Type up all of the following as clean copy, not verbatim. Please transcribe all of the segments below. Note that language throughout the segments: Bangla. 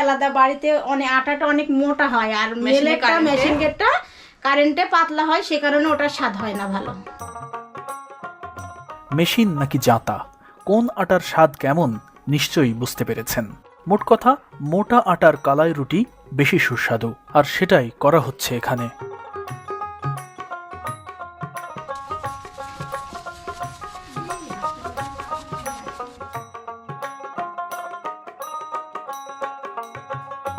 আলাদা বাড়িতে অনেক আটাটা অনেক মোটা হয়, আর মেলেরটা মেশিন গেটটা কারেন্টে পাতলা হয়, সে কারণে ওটার স্বাদ হয় না ভালো। মেশিন নাকি জাঁতা, কোন আটার স্বাদ কেমন নিশ্চয়ই বুঝতে পেরেছেন। মোট কথা, মোটা আটার কালাই রুটি বেশি সুস্বাদু, আর সেটাই করা হচ্ছে এখানে।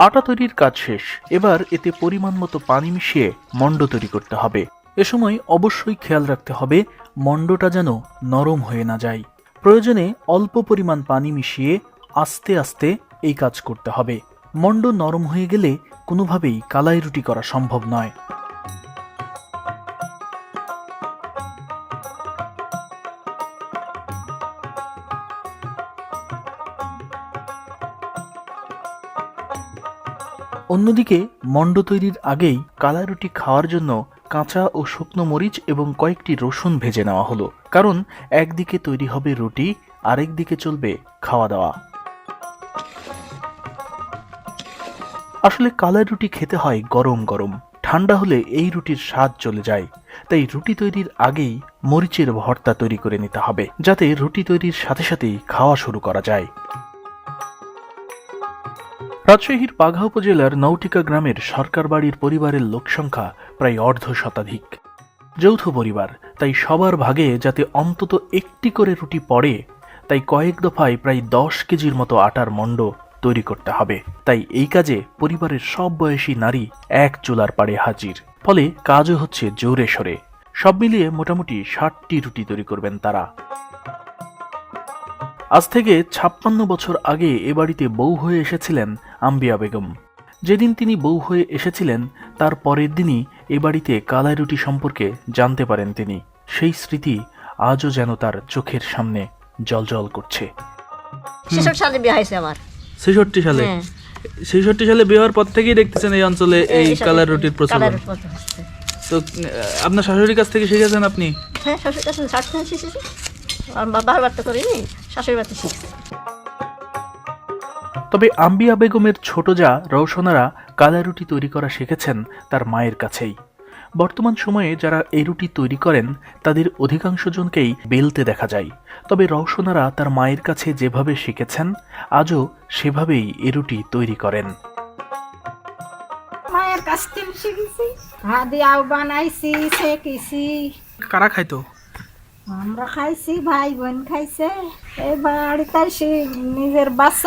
আটা তৈরির কাজ শেষ, এবার এতে পরিমাণ মতো পানি মিশিয়ে মণ্ড তৈরি করতে হবে। এ সময় অবশ্যই খেয়াল রাখতে হবে মণ্ডটা যেন নরম হয়ে না যায়। প্রয়োজনে অল্প পরিমাণ পানি মিশিয়ে আস্তে আস্তে এই কাজ করতে হবে। মণ্ড নরম হয়ে গেলে কোনোভাবেই কালাই রুটি করা সম্ভব নয়। অন্যদিকে মণ্ড তৈরির আগেই কালাই রুটি খাওয়ার জন্য কাঁচা ও শুকনো মরিচ এবং কয়েকটি রসুন ভেজে নেওয়া হলো, কারণ একদিকে তৈরি হবে রুটি, আরেক দিকে চলবে খাওয়া দাওয়া। আসলে কালাই রুটি খেতে হয় গরম গরম, ঠান্ডা হলে এই রুটির স্বাদ চলে যায়। তাই রুটি তৈরির আগেই মরিচের ভর্তা তৈরি করে নিতে হবে, যাতে রুটি তৈরির সাথে সাথেই খাওয়া শুরু করা যায়। রাজশাহীর বাঘা উপজেলার নৌটিকা গ্রামের সরকার বাড়ির পরিবারের লোকসংখ্যা প্রায় ১/২ যৌথ পরিবার, তাই সবার ভাগে যাতে অন্তত একটি করে রুটি পড়ে, তাই কয়েক দফায় প্রায় ১০ কেজির মতো আটার মণ্ড তৈরি করতে হবে। তাই এই কাজে পরিবারের সব বয়সী নারী এক চুলার পাড়ে হাজির, ফলে কাজও হচ্ছে জোরে সোরে। সব মিলিয়ে মোটামুটি ৬০টি রুটি তৈরি করবেন তারা। আজ থেকে ৫৬ বছর আগে এ বাড়িতে বউ হয়ে এসেছিলেন আম্বিয়া বেগম। যেদিন তিনি বউ হয়ে এসেছিলেন তার পরের দিনই এ বাড়িতে কালাই রুটি সম্পর্কে জানতে পারেন তিনি। সেই স্মৃতি আজও যেন তার চোখের সামনে জ্বলজ্বল করছে। ৬৬ সালে বিয়ে হয়েছে আমার। ৬৬ সালে? ৬৬ সালে বিয়ে হওয়ার পর থেকেই দেখতেছেন এই অঞ্চলে এই কালাই রুটির প্রচলন। তো আপনার শাশুড়ির কাছ থেকে শিখেছেন আপনি? হ্যাঁ, শাশুড়ির কাছে শিখেছি। আর বাবার বাড়িতে করিনি, শাশুড়ির বাড়িতে শিখেছি। তবে আম্বিয়া বেগমের ছোট যা রওশনারা কালাই রুটি তৈরি করা শিখেছেন তার মায়ের কাছেই। বর্তমান সময়ে যারা এই রুটি তৈরি করেন তাদের অধিকাংশ জনকেই বেলতে দেখা যায়, তবে রওশনারা তার মায়ের কাছে যেভাবে শিখেছেন আজও সেভাবেই এই রুটি তৈরি করেন। মায়ের কাছ থেকে শিখেছি, হাদিয়াও বানাইছি, শেখেছি। কারা খাইতো? আমরা খাইছি, ভাই বোন খাইছে। এই বাড়িতে নিজের বাচ্চা